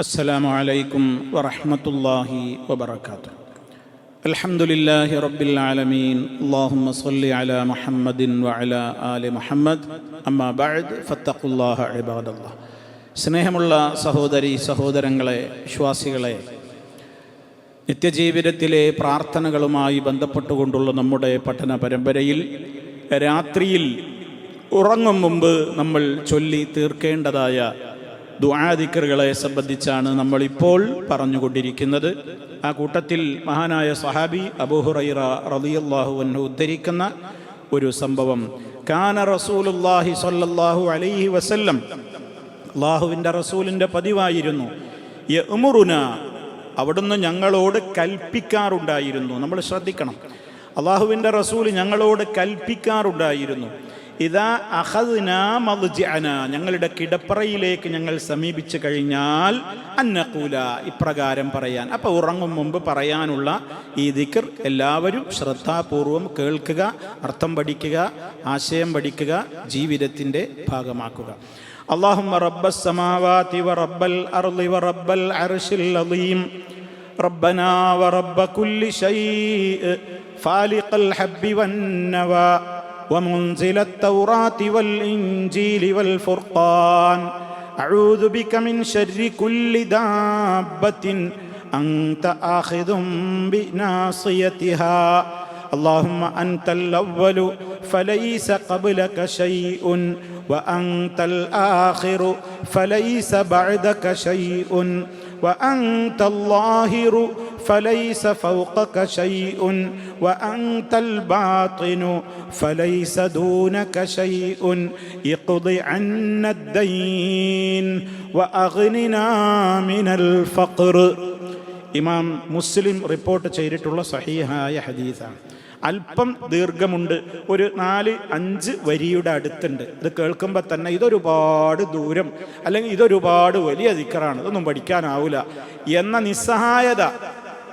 അസ്സലാമു അലൈക്കും വറഹ്മത്തുള്ളാഹി വബറകാതുഹു. അൽഹംദുലില്ലാഹി റബ്ബിൽ ആലമീൻ. അല്ലാഹുമ്മ സ്വല്ലി അലാ മുഹമ്മദിൻ വഅലാ ആലി മുഹമ്മദ്. അമ്മാ ബഅദ് ഫത്തഖുല്ലാഹ ഇബാദല്ലാഹ്. സ്നേഹമുള്ള സഹോദരി സഹോദരങ്ങളെ, വിശ്വാസികളെ, നിത്യജീവിതത്തിലെ പ്രാർത്ഥനകളുമായി ബന്ധപ്പെട്ടുകൊണ്ടുള്ള നമ്മുടെ പഠന പരമ്പരയിൽ രാത്രിയിൽ ഉറങ്ങും മുമ്പ് നമ്മൾ ചൊല്ലി തീർക്കേണ്ടതായ ദുആ ദിക്റുകളെ സംബന്ധിച്ചാണ് നമ്മളിപ്പോൾ പറഞ്ഞുകൊണ്ടിരിക്കുന്നത്. ആ കൂട്ടത്തിൽ മഹാനായ സഹാബി അബൂ ഹുറൈറ റളിയല്ലാഹു അൻഹു ഉദ്ധരിക്കുന്ന ഒരു സംഭവം, കാന റസൂലുള്ളാഹി സ്വല്ലല്ലാഹു അലൈഹി വസല്ലം, അല്ലാഹുവിൻ്റെ റസൂലിൻ്റെ പതിവായിരുന്നു, യഅ്മുറുന, അവിടുന്ന് ഞങ്ങളോട് കൽപ്പിക്കാറുണ്ടായിരുന്നു. നമ്മൾ ശ്രദ്ധിക്കണം, അല്ലാഹുവിൻ്റെ റസൂൽ ഞങ്ങളോട് കൽപ്പിക്കാറുണ്ടായിരുന്നു, ഇദാ അഖദ്നാ മദ്ജിഅനാ, ഞങ്ങളുടെ കിടപ്പറയിലേക്ക് ഞങ്ങൾ സമീപിച്ചു കഴിഞ്ഞാൽ, അന്നഖൂല, ഇപ്രകാരം പറയാൻ. അപ്പോൾ ഉറങ്ങും മുമ്പ് പറയാനുള്ള ഈ ദിക്ർ എല്ലാവരും ശ്രദ്ധാപൂർവം കേൾക്കുക, അർത്ഥം പഠിക്കുക, ആശയം പഠിക്കുക, ജീവിതത്തിൻ്റെ ഭാഗമാക്കുക. അല്ലാഹുമ്മ റബ്ബസ് സമാവാതി വ റബ്ബൽ അർളി വ റബ്ബൽ അർശിൽ അളീം, റബ്ബനാ വ റബ്ബ കുല്ലി ശൈഇ ഫാലിഖൽ ഹബ്ബി വന്നവാ ومنزل التوراة والإنجيل والفرقان أعوذ بك من شر كل دابة أنت آخذ بناصيتها اللهم أنت الأول فليس قبلك شيء وأنت الآخر فليس بعدك شيء وأنت الظاهر فليس فوقك شيء وأنت الباطن فليس دونك شيء اقض عنا الدين وأغننا من الفقر. ഇമാം മുസ്ലിം റിപ്പോർട്ട് ചെയ്തിട്ടുള്ള സഹീഹായ ഹദീസാണ്. അല്പം ദീർഘമുണ്ട്, ഒരു 4-5 വരിയുടെ അടുത്തുണ്ട്. ഇത് കേൾക്കുമ്പോൾ തന്നെ ഇതൊരുപാട് ദൂരം, അല്ലെങ്കിൽ ഇതൊരുപാട് വലിയ ദിക്റാണ്, ഇതൊന്നും പഠിക്കാനാവില്ല എന്ന നിസ്സഹായത,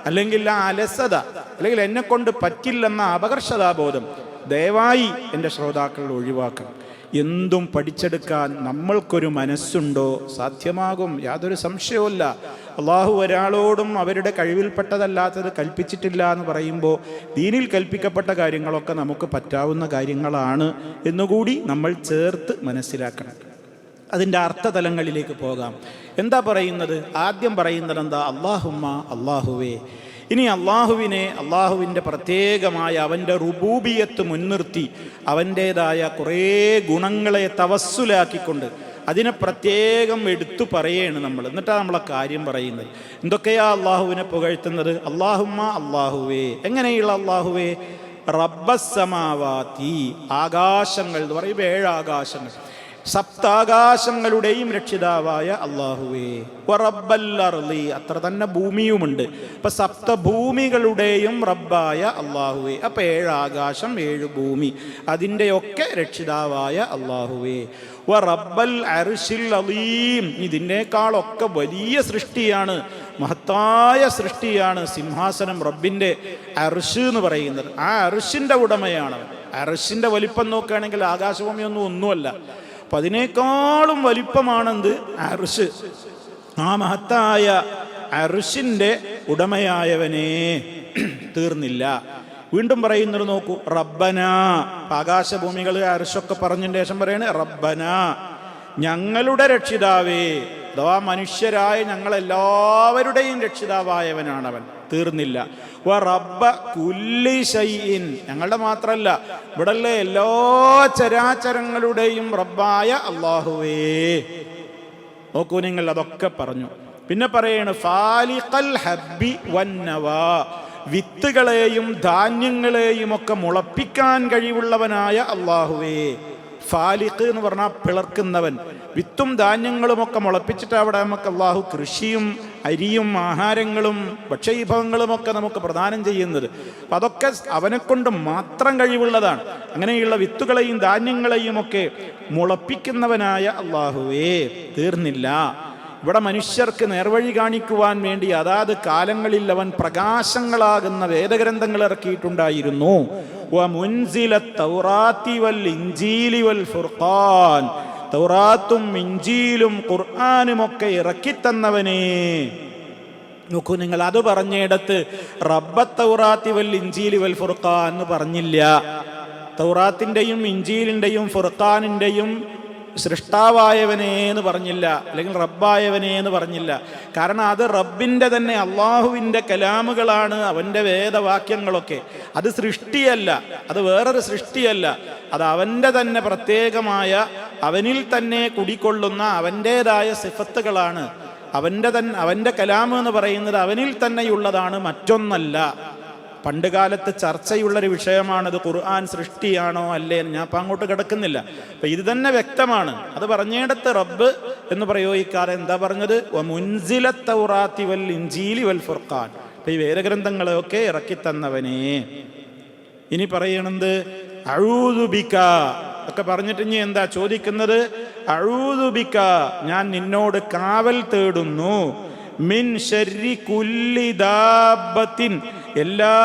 അല്ലെങ്കിൽ ആ അലസത, അല്ലെങ്കിൽ എന്നെക്കൊണ്ട് പറ്റില്ലെന്ന അപകർഷതാബോധം ദയവായി എൻ്റെ ശ്രോതാക്കൾ ഒഴിവാക്കണം. എന്തും പഠിച്ചെടുക്കാൻ നമ്മൾക്കൊരു മനസ്സുണ്ടോ സാധ്യമാകും, യാതൊരു സംശയവുമില്ല. അള്ളാഹു ഒരാളോടും അവരുടെ കഴിവിൽപ്പെട്ടതല്ലാത്തത് കൽപ്പിച്ചിട്ടില്ല എന്ന് പറയുമ്പോൾ ദീനിൽ കൽപ്പിക്കപ്പെട്ട കാര്യങ്ങളൊക്കെ നമുക്ക് പറ്റാവുന്ന കാര്യങ്ങളാണ് എന്നുകൂടി നമ്മൾ ചേർത്ത് മനസ്സിലാക്കണം. അതിൻ്റെ അർത്ഥതലങ്ങളിലേക്ക് പോകാം. എന്താ പറയുന്നത്? ആദ്യം പറയുന്നത് എന്താ? അല്ലാഹുമ്മ, അല്ലാഹുവേ. ഇനി അള്ളാഹുവിനെ, അള്ളാഹുവിൻ്റെ പ്രത്യേകമായ അവൻ്റെ റുബൂബിയത്ത് മുൻനിർത്തി അവൻ്റേതായ കുറേ ഗുണങ്ങളെ തവസ്സുലാക്കിക്കൊണ്ട് അതിനെ പ്രത്യേകം എടുത്തു പറയാണ് നമ്മൾ. എന്നിട്ടാണ് നമ്മളെ കാര്യം പറയുന്നത്. എന്തൊക്കെയാ അള്ളാഹുവിനെ പുകഴ്ത്തുന്നത്? അല്ലാഹുമ്മ, അള്ളാഹുവേ. എങ്ങനെയുള്ള അള്ളാഹുവേ? റബ്ബസ്സമാവാതി, ആകാശങ്ങൾ എന്ന് പറയുമ്പോൾ 7 ആകാശങ്ങൾ, സപ്താകാശങ്ങളുടെയും രക്ഷിതാവായ അള്ളാഹുവേ. വറബ്ബൽ അർളി, അത്ര തന്നെ ഭൂമിയുമുണ്ട്. അപ്പം സപ്തഭൂമികളുടെയും റബ്ബായ അള്ളാഹുവേ. അപ്പം 7 ആകാശം 7 ഭൂമി, അതിൻ്റെയൊക്കെ രക്ഷിതാവായ അള്ളാഹുവേ. വറബ്ബൽ അർശിൽ അളീം, ഇതിനേക്കാളൊക്കെ വലിയ സൃഷ്ടിയാണ്, മഹത്തായ സൃഷ്ടിയാണ് സിംഹാസനം, റബ്ബിൻ്റെ അർശ് എന്ന് പറയുന്നത്. ആ അർശിൻ്റെ ഉടമയാണ്. അർശിൻ്റെ വലിപ്പം നോക്കുകയാണെങ്കിൽ ആകാശഭൂമിയൊന്നും ഒന്നുമല്ല. അപ്പം അതിനേക്കാളും വലിപ്പമാണെന്ത്? അർശ്. ആ മഹത്തായ അർശിൻ്റെ ഉടമയായവനെ. തീർന്നില്ല, വീണ്ടും പറയുന്നത് നോക്കൂ. റബ്ബന, ആകാശഭൂമികൾ അർശൊക്കെ പറഞ്ഞതിന് ശേഷം പറയാണ് റബ്ബന, ഞങ്ങളുടെ രക്ഷിതാവേ. അഥവാ മനുഷ്യരായ ഞങ്ങളെല്ലാവരുടെയും രക്ഷിതാവായവനാണവൻ. തീർന്നില്ല. വ റബ്ബ കുല്ലി ശൈഇൻ, ഞങ്ങളുടെ മാത്രമല്ല, ഇവിടെയുള്ള എല്ലാ ചരാചരങ്ങളുടെയും റബ്ബായ അല്ലാഹുവേ. നോക്കൂ നിങ്ങൾ, അതൊക്കെ പറഞ്ഞു. പിന്നെ പറയാണ് ഫാലിഖൽ ഹബ്ബി വന്നവാ, വിത്തുകളെയും ധാന്യങ്ങളെയും ഒക്കെ മുളപ്പിക്കാൻ കഴിവുള്ളവനായ അല്ലാഹുവേ. ഫാലിഖ് എന്ന് പറഞ്ഞാൽ പിളർക്കുന്നവൻ. വിത്തും ധാന്യങ്ങളുമൊക്കെ മുളപ്പിച്ചിട്ട് അവിടെ നമുക്ക് അള്ളാഹു കൃഷിയും അരിയും ആഹാരങ്ങളും ഭക്ഷ്യവിഭവങ്ങളുമൊക്കെ നമുക്ക് പ്രദാനം ചെയ്യുന്നത്. അപ്പം അതൊക്കെ അവനെക്കൊണ്ട് മാത്രം കഴിവുള്ളതാണ്. അങ്ങനെയുള്ള വിത്തുകളെയും ധാന്യങ്ങളെയും ഒക്കെ മുളപ്പിക്കുന്നവനായ അള്ളാഹുവേ. തീർന്നില്ല, ഇവിടെ മനുഷ്യർക്ക് നേർവഴി കാണിക്കുവാൻ വേണ്ടി അതാത് കാലങ്ങളിൽ അവൻ പ്രകാശങ്ങളാകുന്ന വേദഗ്രന്ഥങ്ങൾ ഇറക്കിയിട്ടുണ്ടായിരുന്നു. വമുൻസില തൗറാത്തി വൽ ഇൻജീലി വൽ ഫുർഖാൻ, തൗറാത്തും ഇഞ്ചീലും ഖുർആനുമൊക്കെ ഇറക്കിത്തന്നവനേ. നോക്കൂ നിങ്ങൾ, അത് പറഞ്ഞിടത്ത് റബ്ബത്ത് തൗറാത്തി വൽ ഇഞ്ചീലി വൽ ഫുർഖാൻ എന്ന് പറഞ്ഞില്ല. തൗറാത്തിൻ്റെയും ഇഞ്ചീലിൻ്റെയും ഫുർഖാനിൻ്റെയും സൃഷ്ടാവായവനേ എന്ന് പറഞ്ഞില്ല, അല്ലെങ്കിൽ റബ്ബായവനേ എന്ന് പറഞ്ഞില്ല. കാരണം അത് റബ്ബിൻ്റെ തന്നെ അള്ളാഹുവിൻ്റെ കലാമുകളാണ്, അവൻ്റെ വേദവാക്യങ്ങളൊക്കെ. അത് സൃഷ്ടിയല്ല, അത് വേറൊരു സൃഷ്ടിയല്ല, അത് അവൻ്റെ തന്നെ പ്രത്യേകമായ, അവനിൽ തന്നെ കുടികൊള്ളുന്ന അവൻ്റേതായ സിഫത്തുകളാണ്. അവൻ്റെ കലാമ് എന്ന് പറയുന്നത് അവനിൽ തന്നെയുള്ളതാണ്, മറ്റൊന്നല്ല. പണ്ട് കാലത്ത് ചർച്ചയുള്ളൊരു വിഷയമാണത്, ഖുർആൻ സൃഷ്ടിയാണോ അല്ലേ. ഞാൻ അപ്പം അങ്ങോട്ട് കിടക്കുന്നില്ല. അപ്പം ഇത് തന്നെ വ്യക്തമാണ്. അത് പറഞ്ഞിടത്ത് റബ്ബ് എന്ന് പ്രയോഗിക്കാതെ എന്താ പറഞ്ഞത്? മുൻസിലത്ത് തൗറാത്തി വൽ ഇഞ്ചീലി വൽ ഫുർഖാൻ. അപ്പം ഈ വേദഗ്രന്ഥങ്ങളെയൊക്കെ ഇറക്കിത്തന്നവനേ. ഇനി പറയണത് അഊദു ബിക ഒക്കെ പറഞ്ഞിട്ട് ഇനി എന്താ ചോദിക്കുന്നത്? അഊദു ബിക, ഞാൻ നിന്നോട് കാവൽ തേടുന്നു. മിൻ ശർരി കുല്ലി ദാബത്തിൻ, എല്ലാ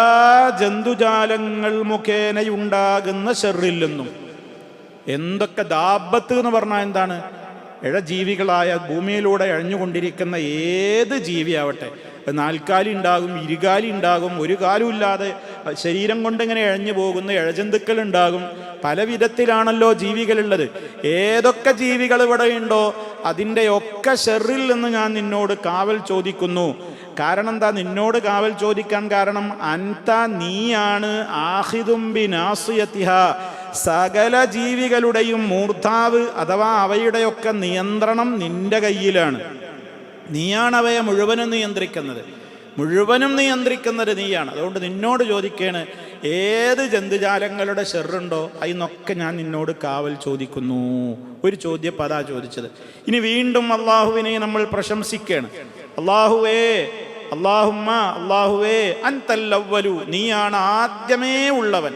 ജന്തുജാലങ്ങൾ മുഖേനയുണ്ടാകുന്ന ഷർറിൽ നിന്നും. എന്തൊക്കെ ദാബത്ത് എന്ന് പറഞ്ഞാൽ എന്താണ്? ഇഴജീവികളായ ഭൂമിയിലൂടെ അഴിഞ്ഞുകൊണ്ടിരിക്കുന്ന ഏത് ജീവിയാവട്ടെ, നാൽക്കാലി ഉണ്ടാകും, ഇരുകാലി ഉണ്ടാകും, ഒരു കാലും ഇല്ലാതെ ശരീരം കൊണ്ടിങ്ങനെ ഇഴഞ്ഞു പോകുന്ന ഇഴജന്തുക്കൾ ഉണ്ടാകും. പല വിധത്തിലാണല്ലോ ജീവികളുള്ളത്. ഏതൊക്കെ ജീവികൾ ഇവിടെ ഉണ്ടോ അതിൻ്റെയൊക്കെ ഷെറിൽ നിന്ന് ഞാൻ നിന്നോട് കാവൽ ചോദിക്കുന്നു. കാരണം എന്താ നിന്നോട് കാവൽ ചോദിക്കാൻ കാരണം? അൻത, നീയാണ്, ആഹിദും ബിനാസിയതിഹ, സകല ജീവികളുടെയും മൂർധാവ് അഥവാ അവയുടെയൊക്കെ നിയന്ത്രണം നിന്റെ കയ്യിലാണ്. നീയാണ് അവയെ മുഴുവനും നിയന്ത്രിക്കുന്നത് നീയാണ്. അതുകൊണ്ട് നിന്നോട് ചോദിക്കേണ്, ഏത് ജന്തുജാലങ്ങളുടെ ഷെറുണ്ടോ അതിനൊക്കെ ഞാൻ നിന്നോട് കാവൽ ചോദിക്കുന്നു. ഒരു ചോദ്യം അതാ ചോദിച്ചത്. ഇനി വീണ്ടും അള്ളാഹുവിനെ നമ്മൾ പ്രശംസിക്കുകയാണ്. അല്ലാഹുവേ അൻതൽ അവ്വലു, നീയാണ് ആദ്യമേ ഉള്ളവൻ.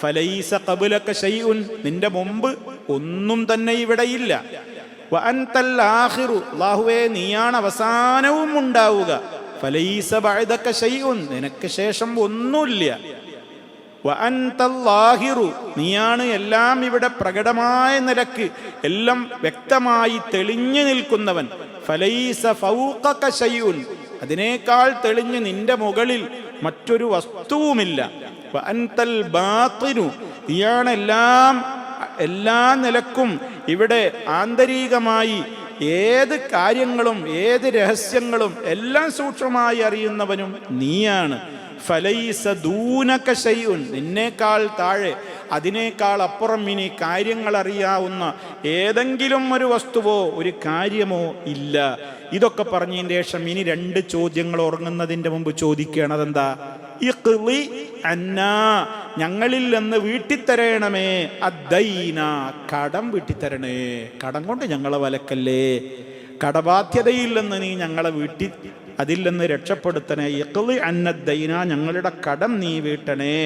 ഫലൈസ ഖബ്ലക ശൈഉൻ, നിന്റെ മുമ്പ് ഒന്നും തന്നെ ഇവിടെയില്ല. വ അൻതൽ ആഖിറു, അല്ലാഹുവേ നീയാണ് അവസാനവും ഉണ്ടാവുക. ഫലൈസ ബഅദക ശൈഉൻ, നിനക്ക് ശേഷം ഒന്നുമില്ല. വ അൻതൽ ളാഹിറു, നീയാണ് എല്ലാം ഇവിടെ പ്രകടമായ നിലക്ക് എല്ലാം വ്യക്തമായി തെളിഞ്ഞു നിൽക്കുന്നവൻ. ഫലൈസ ഫൗഖക ശൈഉൻ, അതിനേക്കാൾ തെളിഞ്ഞ് നിന്റെ മുകളിൽ മറ്റൊരു വസ്തുവുമില്ല. വ അൻതൽ ബാത്തിനു, നീയാണ് എല്ലാ നിലക്കും ഇവിടെ ആന്തരികമായി ഏത് കാര്യങ്ങളും ഏത് രഹസ്യങ്ങളും എല്ലാം സൂക്ഷ്മമായി അറിയുന്നവനും നീയാണ്. ഫലൈസ ദൂനക ശൈഉൻ, നിന്നേക്കാൾ താഴെ അതിനേക്കാൾ അപ്പുറം ഇനി കാര്യങ്ങൾ അറിയാവുന്ന ഏതെങ്കിലും ഒരു വസ്തുവോ ഒരു കാര്യമോ ഇല്ല. ഇതൊക്കെ പറഞ്ഞതിന് ശേഷം ഇനി രണ്ട് ചോദ്യങ്ങൾ ഉറങ്ങുന്നതിൻ്റെ മുമ്പ് ചോദിക്കുകയാണ്. അതെന്താ? ഇഖ്ളി അന്നാ, ഞങ്ങളിൽ നിന്ന് വീട്ടിത്തരണമേ, അദ്ദൈന, കടം വീട്ടിത്തരണേ, കടം കൊണ്ട് ഞങ്ങളെ വലക്കല്ലേ, കടബാധ്യതയിൽ നിന്ന് നീ ഞങ്ങളെ അതിൽ നിന്ന് രക്ഷപ്പെടുത്തണേ. ഇഖ്ളി അന്നദ്ദൈന, ഞങ്ങളുടെ കടം നീ വീട്ടണേ.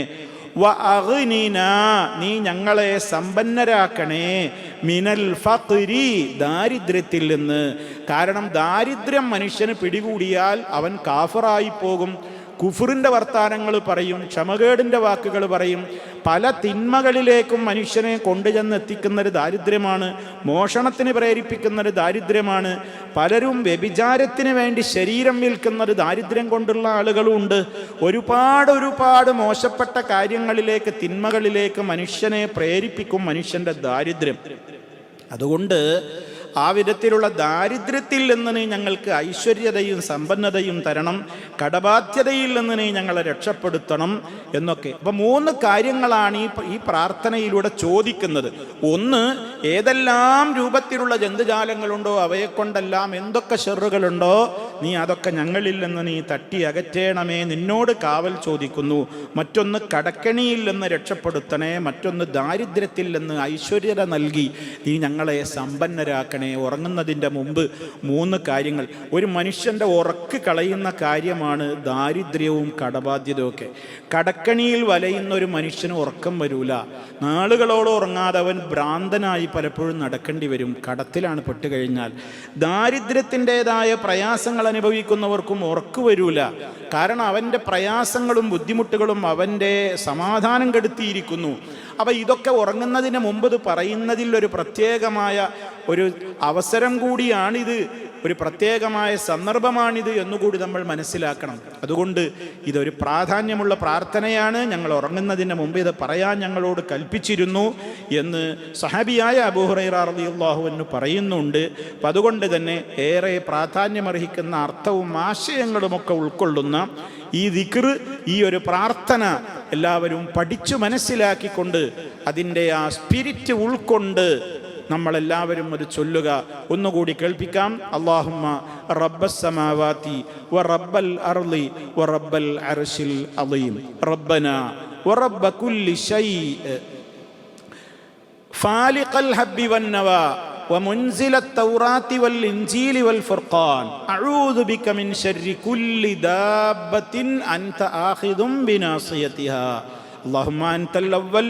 വ അഗ്നിന, നീ ഞങ്ങളെ സമ്പന്നരാക്കണേ. മിനൽ ഫഖ്രി, ദാരിദ്ര്യത്തിൽ നിന്ന്. കാരണം ദാരിദ്ര്യം മനുഷ്യന് പിടികൂടിയാൽ അവൻ കാഫിറായി പോകും. കുഫറിൻ്റെ വർത്താനങ്ങൾ പറയും, ക്ഷമകേടിൻ്റെ വാക്കുകൾ പറയും. പല തിന്മകളിലേക്കും മനുഷ്യനെ കൊണ്ടുചെന്നെത്തിക്കുന്നൊരു ദാരിദ്ര്യമാണ്. മോഷണത്തിന് പ്രേരിപ്പിക്കുന്നൊരു ദാരിദ്ര്യമാണ്. പലരും വ്യഭിചാരത്തിന് വേണ്ടി ശരീരം വിൽക്കുന്നൊരു ദാരിദ്ര്യം കൊണ്ടുള്ള ആളുകളുമുണ്ട്. ഒരുപാട് മോശപ്പെട്ട കാര്യങ്ങളിലേക്ക്, തിന്മകളിലേക്ക് മനുഷ്യനെ പ്രേരിപ്പിക്കും മനുഷ്യൻ്റെ ദാരിദ്ര്യം. അതുകൊണ്ട് ആ വിധത്തിലുള്ള ദാരിദ്ര്യത്തിൽ നിന്ന് നീ ഞങ്ങൾക്ക് ഐശ്വര്യതയും സമ്പന്നതയും തരണം, കടബാധ്യതയിൽ നിന്ന് നീ ഞങ്ങളെ രക്ഷപ്പെടുത്തണം എന്നൊക്കെ. അപ്പം 3 കാര്യങ്ങളാണ് ഈ പ്രാർത്ഥനയിലൂടെ ചോദിക്കുന്നത്. ഒന്ന്, ഏതെല്ലാം രൂപത്തിലുള്ള ജന്തുജാലങ്ങളുണ്ടോ അവയെക്കൊണ്ടെല്ലാം എന്തൊക്കെ ഷെറുകളുണ്ടോ നീ അതൊക്കെ ഞങ്ങളിൽ നിന്ന് നീ തട്ടി അകറ്റേണമേ, നിന്നോട് കാവൽ ചോദിക്കുന്നു. മറ്റൊന്ന്, കടക്കണിയിൽ നിന്ന് രക്ഷപ്പെടുത്തണേ. മറ്റൊന്ന്, ദാരിദ്ര്യത്തിൽ നിന്ന് ഐശ്വര്യത നൽകി നീ ഞങ്ങളെ സമ്പന്നരാക്കണേ. ഉറങ്ങുന്നതിൻ്റെ മുമ്പ് 3 കാര്യങ്ങൾ. ഒരു മനുഷ്യൻ്റെ ഉറക്ക് കളയുന്ന കാര്യമാണ് ദാരിദ്ര്യവും കടബാധ്യതയും ഒക്കെ. കടക്കണിയിൽ വലയുന്ന ഒരു മനുഷ്യന് ഉറക്കം വരൂല. നാളുകളോളം ഉറങ്ങാതെ അവൻ ഭ്രാന്തനായി പലപ്പോഴും നടക്കേണ്ടി വരും, കടത്തിലാണ് പെട്ടുകഴിഞ്ഞാൽ. ദാരിദ്ര്യത്തിൻ്റെതായ പ്രയാസങ്ങൾ അനുഭവിക്കുന്നവർക്കും ഉറക്ക് വരൂല. കാരണം അവൻ്റെ പ്രയാസങ്ങളും ബുദ്ധിമുട്ടുകളും അവൻ്റെ സമാധാനം കെടുത്തിയിരിക്കുന്നു. അപ്പോൾ ഇതൊക്കെ ഉറങ്ങുന്നതിന് മുമ്പ് ഇത് പറയുന്നതിൽ ഒരു പ്രത്യേകമായ ഒരു അവസരം കൂടിയാണിത്, ഒരു പ്രത്യേകമായ സന്ദർഭമാണിത് എന്നുകൂടി നമ്മൾ മനസ്സിലാക്കണം. അതുകൊണ്ട് ഇതൊരു പ്രാധാന്യമുള്ള പ്രാർത്ഥനയാണ്. ഞങ്ങൾ ഉറങ്ങുന്നതിന് മുമ്പ് ഇത് പറയാൻ ഞങ്ങളോട് കൽപ്പിച്ചിരുന്നു എന്ന് സഹാബിയായ അബൂ ഹുറൈറ റളിയല്ലാഹു അൻഹു പറയുന്നുണ്ട്. അപ്പം അതുകൊണ്ട് തന്നെ ഏറെ പ്രാധാന്യമർഹിക്കുന്ന അർത്ഥവും ആശയങ്ങളുമൊക്കെ ഉൾക്കൊള്ളുന്ന ഈ ദിക്ർ, ഈ ഒരു പ്രാർത്ഥന എല്ലാവരും പഠിച്ചു മനസ്സിലാക്കിക്കൊണ്ട് അതിൻ്റെ ആ സ്പിരിറ്റ് ഉൾക്കൊണ്ട് നമ്മളെല്ലാവരും അത് ചൊല്ലുക. ഒന്നുകൂടി കേൾപ്പിക്കാം. അല്ലാഹുമ്മ റബ്ബസ് സമാവാതി വ റബ്ബൽ അർളി വ റബ്ബൽ അർശിൽ അളീം റബ്ബനാ വ റബ്ബ കുല്ലി ശൈഇ ഫാലിഖൽ ഹബ്ബി വന്നവാ ومنزل التوراة والإنجيل والفرقان أعوذ بك من شر كل دابة أنت آخذ بناصيتها اللهم أنت الأول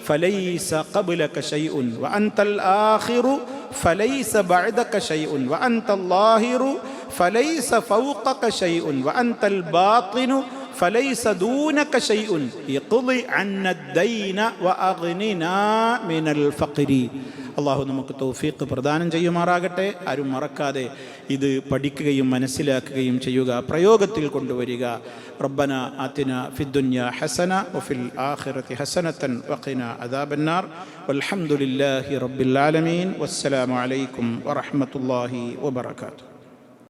فليس قبلك شيء وأنت الآخر فليس بعدك شيء وأنت الظاهر فليس فوقك شيء وأنت الباطن فليس دونك شيء يقضي عنا الدين وأغننا من الفقر. അള്ളാഹു നമുക്ക് തൗഫീഖ് പ്രദാനം ചെയ്യുമാറാകട്ടെ. ആരും മറക്കാതെ ഇത് പഠിക്കുകയും മനസ്സിലാക്കുകയും ചെയ്യുക, പ്രയോഗത്തിൽ കൊണ്ടുവരിക. റബ്ബന ആതിന ഫിദ്ദുനിയ ഹസന വഫിൽ ആഖിറതി ഹസനതൻ വഖിന അദാബന്നാർ. വൽഹംദുലില്ലാഹി റബ്ബിൽ ആലമീൻ. വസ്സലാമു അലൈക്കും വറഹ്മത്തുള്ളാഹി വബറകാതുഹു.